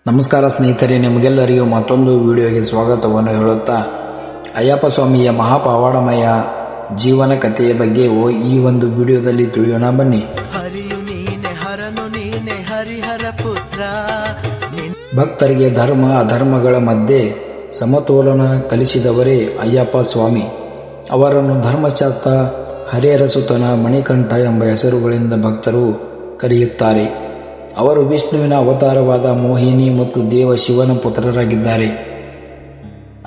ನಮಸ್ಕಾರ ಸ್ನೇಹಿತರೆ, ನಿಮಗೆಲ್ಲರಿಗೂ ಮತ್ತೊಂದು ವಿಡಿಯೋಗೆ ಸ್ವಾಗತವನ್ನು ಹೇಳುತ್ತಾ ಅಯ್ಯಪ್ಪ ಸ್ವಾಮಿಯ ಮಹಾಪವಾಡಮಯ ಜೀವನ ಕಥೆಯ ಬಗ್ಗೆ ಈ ಒಂದು ವಿಡಿಯೋದಲ್ಲಿ ತಿಳಿಯೋಣ ಬನ್ನಿ. ಭಕ್ತರಿಗೆ ಧರ್ಮ ಅಧರ್ಮಗಳ ಮಧ್ಯೆ ಸಮತೋಲನ ಕಲಿಸಿದವರೇ ಅಯ್ಯಪ್ಪ ಸ್ವಾಮಿ. ಅವರನ್ನು ಧರ್ಮಶಾಸ್ತ್ರ, ಹರಿಹರಸುತನ, ಮಣಿಕಂಠ ಎಂಬ ಹೆಸರುಗಳಿಂದ ಭಕ್ತರು ಕರೆಯುತ್ತಾರೆ. ಅವರು ವಿಷ್ಣುವಿನ ಅವತಾರವಾದ ಮೋಹಿನಿ ಮತ್ತು ದೇವ ಶಿವನ ಪುತ್ರರಾಗಿದ್ದಾರೆ.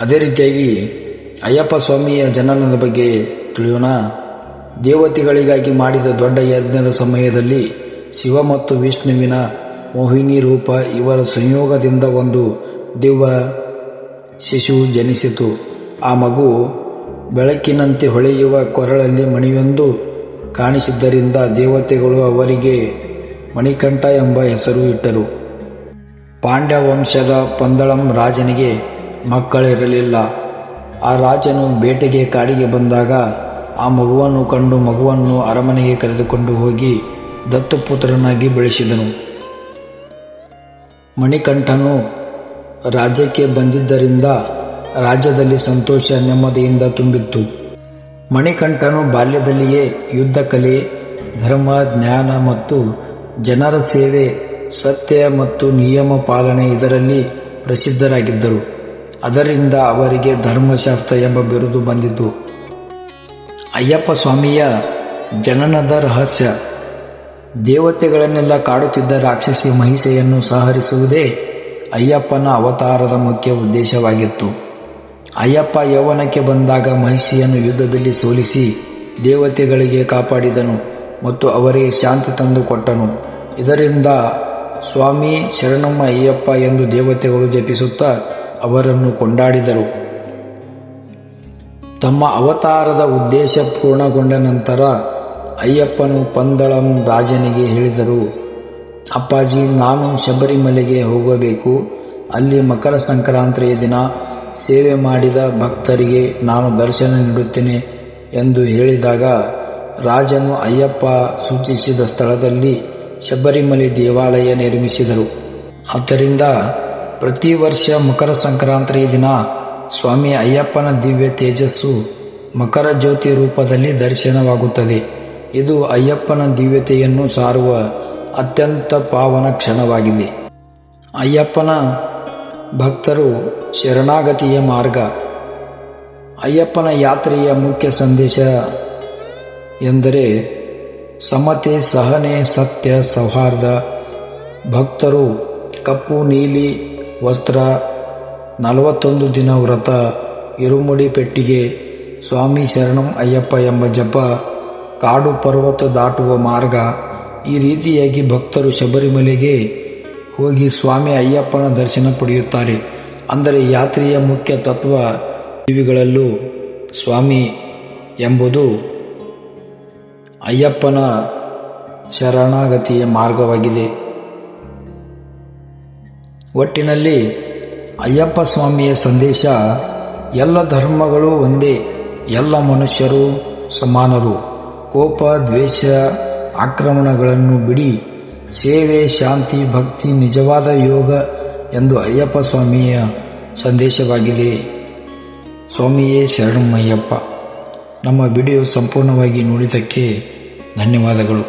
ಅದೇ ರೀತಿಯಾಗಿ ಅಯ್ಯಪ್ಪ ಸ್ವಾಮಿಯ ಜನನದ ಬಗ್ಗೆ ತಿಳಿಯೋಣ. ದೇವತೆಗಳಿಗಾಗಿ ಮಾಡಿದ ದೊಡ್ಡ ಯಜ್ಞದ ಸಮಯದಲ್ಲಿ ಶಿವ ಮತ್ತು ವಿಷ್ಣುವಿನ ಮೋಹಿನಿ ರೂಪ ಇವರ ಸಂಯೋಗದಿಂದ ಒಂದು ದಿವ್ಯ ಶಿಶು ಜನಿಸಿತು. ಆ ಮಗು ಬೆಳಕಿನಂತೆ ಹೊಳೆಯುವ ಕೊರಳಲ್ಲಿ ಮಣಿಯೊಂದು ಕಾಣಿಸಿದ್ದರಿಂದ ದೇವತೆಗಳು ಅವರಿಗೆ ಮಣಿಕಂಠ ಎಂಬ ಹೆಸರು ಇಟ್ಟರು. ಪಾಂಡ್ಯ ವಂಶದ ಪಂದಳಂ ರಾಜನಿಗೆ ಮಕ್ಕಳಿರಲಿಲ್ಲ. ಆ ರಾಜನು ಬೇಟೆಗೆ ಕಾಡಿಗೆ ಬಂದಾಗ ಆ ಮಗುವನ್ನು ಕಂಡು ಮಗುವನ್ನು ಅರಮನೆಗೆ ಕರೆದುಕೊಂಡು ಹೋಗಿ ದತ್ತುಪುತ್ರನಾಗಿ ಬೆಳೆಸಿದನು. ಮಣಿಕಂಠನು ರಾಜ್ಯಕ್ಕೆ ಬಂದಿದ್ದರಿಂದ ರಾಜ್ಯದಲ್ಲಿ ಸಂತೋಷ ನೆಮ್ಮದಿಯಿಂದ ತುಂಬಿತ್ತು. ಮಣಿಕಂಠನು ಬಾಲ್ಯದಲ್ಲಿಯೇ ಯುದ್ಧ ಕಲೆ, ಧರ್ಮ, ಜ್ಞಾನ ಮತ್ತು ಜನರ ಸೇವೆ, ಸತ್ಯ ಮತ್ತು ನಿಯಮ ಪಾಲನೆ ಇದರಲ್ಲಿ ಪ್ರಸಿದ್ಧರಾಗಿದ್ದರು. ಅದರಿಂದ ಅವರಿಗೆ ಧರ್ಮಶಾಸ್ತ್ರ ಎಂಬ ಬಿರುದು ಬಂದಿತು. ಅಯ್ಯಪ್ಪ ಸ್ವಾಮಿಯ ಜನನದ ರಹಸ್ಯ. ದೇವತೆಗಳನ್ನೆಲ್ಲ ಕಾಡುತ್ತಿದ್ದ ರಾಕ್ಷಸಿ ಮಹಿಷೆಯನ್ನು ಸಂಹರಿಸುವುದೇ ಅಯ್ಯಪ್ಪನ ಅವತಾರದ ಮುಖ್ಯ ಉದ್ದೇಶವಾಗಿತ್ತು. ಅಯ್ಯಪ್ಪ ಯೌವನಕ್ಕೆ ಬಂದಾಗ ಮಹಿಷಿಯನ್ನು ಯುದ್ಧದಲ್ಲಿ ಸೋಲಿಸಿ ದೇವತೆಗಳಿಗೆ ಕಾಪಾಡಿದನು ಮತ್ತು ಅವರಿಗೆ ಶಾಂತಿ ತಂದು ಕೊಟ್ಟನು. ಇದರಿಂದ ಸ್ವಾಮಿ ಶರಣಮ್ಮ ಅಯ್ಯಪ್ಪ ಎಂದು ದೇವತೆಗಳು ಜಪಿಸುತ್ತಾ ಅವರನ್ನು ಕೊಂಡಾಡಿದರು. ತಮ್ಮ ಅವತಾರದ ಉದ್ದೇಶ ಪೂರ್ಣಗೊಂಡ ನಂತರ ಅಯ್ಯಪ್ಪನು ಪಂದಳಂ ರಾಜನಿಗೆ ಹೇಳಿದರು, ಅಪ್ಪಾಜಿ, ನಾನು ಶಬರಿಮಲೆಗೆ ಹೋಗಬೇಕು. ಅಲ್ಲಿ ಮಕರ ಸಂಕ್ರಾಂತಿಯ ದಿನ ಸೇವೆ ಮಾಡಿದ ಭಕ್ತರಿಗೆ ನಾನು ದರ್ಶನ ನೀಡುತ್ತೇನೆ ಎಂದು ಹೇಳಿದಾಗ ರಾಜನು ಅಯ್ಯಪ್ಪ ಸೂಚಿಸಿದ ಸ್ಥಳದಲ್ಲಿ ಶಬರಿಮಲೆ ದೇವಾಲಯ ನಿರ್ಮಿಸಿದರು. ಆದ್ದರಿಂದ ಪ್ರತಿ ವರ್ಷ ಮಕರ ಸಂಕ್ರಾಂತಿಯ ದಿನ ಸ್ವಾಮಿ ಅಯ್ಯಪ್ಪನ ದಿವ್ಯ ತೇಜಸ್ಸು ಮಕರ ಜ್ಯೋತಿ ರೂಪದಲ್ಲಿ ದರ್ಶನವಾಗುತ್ತದೆ. ಇದು ಅಯ್ಯಪ್ಪನ ದಿವ್ಯತೆಯನ್ನು ಸಾರುವ ಅತ್ಯಂತ ಪಾವನ ಕ್ಷಣವಾಗಿದೆ. ಅಯ್ಯಪ್ಪನ ಭಕ್ತರು ಶರಣಾಗತಿಯ ಮಾರ್ಗ. ಅಯ್ಯಪ್ಪನ ಯಾತ್ರೆಯ ಮುಖ್ಯ ಸಂದೇಶ ಎಂದರೆ ಸಮತೆ, ಸಹನೆ, ಸತ್ಯ, ಸೌಹಾರ್ದ. ಭಕ್ತರು ಕಪ್ಪು ನೀಲಿ ವಸ್ತ್ರ, 41 ದಿನ ವ್ರತ, ಇರುಮುಡಿ ಪೆಟ್ಟಿಗೆ, ಸ್ವಾಮಿ ಶರಣಂ ಅಯ್ಯಪ್ಪ ಎಂಬ ಜಪ, ಕಾಡು ಪರ್ವತ ದಾಟುವ ಮಾರ್ಗ. ಈ ರೀತಿಯಾಗಿ ಭಕ್ತರು ಶಬರಿಮಲೆಗೆ ಹೋಗಿ ಸ್ವಾಮಿ ಅಯ್ಯಪ್ಪನ ದರ್ಶನ ಪಡೆಯುತ್ತಾರೆ. ಅಂದರೆ ಯಾತ್ರೆಯ ಮುಖ್ಯ ತತ್ವ ಜೀವಿಗಳಲ್ಲೂ ಸ್ವಾಮಿ ಎಂಬುದು ಅಯ್ಯಪ್ಪನ ಶರಣಾಗತಿಯ ಮಾರ್ಗವಾಗಿದೆ. ಒಟ್ಟಿನಲ್ಲಿ ಅಯ್ಯಪ್ಪ ಸ್ವಾಮಿಯ ಸಂದೇಶ ಎಲ್ಲ ಧರ್ಮಗಳು ಒಂದೇ, ಎಲ್ಲ ಮನುಷ್ಯರು ಸಮಾನರು. ಕೋಪ, ದ್ವೇಷ, ಆಕ್ರಮಣಗಳನ್ನು ಬಿಡಿ. ಸೇವೆ, ಶಾಂತಿ, ಭಕ್ತಿ ನಿಜವಾದ ಯೋಗ ಎಂದು ಅಯ್ಯಪ್ಪ ಸ್ವಾಮಿಯ ಸಂದೇಶವಾಗಿದೆ. ಸ್ವಾಮಿಯೇ ಶರಣಮಯ್ಯಪ್ಪ. ನಮ್ಮ ವಿಡಿಯೋ ಸಂಪೂರ್ಣವಾಗಿ ನೋಡಿದ್ದಕ್ಕೆ ಧನ್ಯವಾದಗಳು.